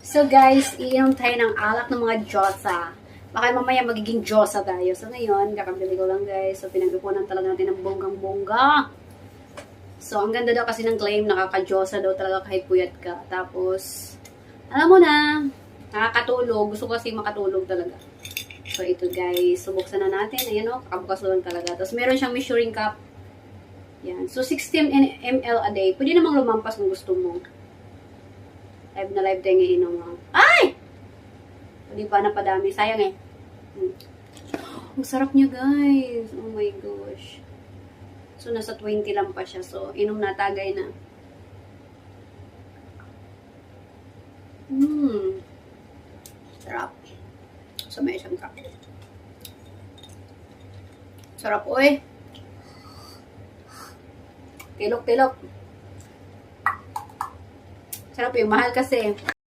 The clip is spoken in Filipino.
So guys, iinom tayo ng alak ng mga Diyosa. Baka mamaya magiging Diyosa tayo. So ngayon, kakabili ko lang guys. So pinag-ipunan talaga natin ng bonggang-bongga. So ang ganda daw kasi ng claim, nakaka-Diyosa daw talaga kahit puyat ka. Tapos, alam mo na, nakakatulog. Gusto ko kasi makatulog talaga. So ito guys, subuksan na natin. Ayan o, kakabukas lang talaga. Tapos meron siyang measuring cup. Yan. So 16 ml a day. Pwede namang lumampas kung gusto mo. Live na live tayo ngayon inom. Ay! Hindi pa napadami. Sayang eh. Ang sarap niya guys. Oh my gosh. So nasa 20 lang pa siya. So inom na, tagay na. Sarap. So may isang cup. Sarap oy. Tilok-tilok. Sarap yung mahal kasi.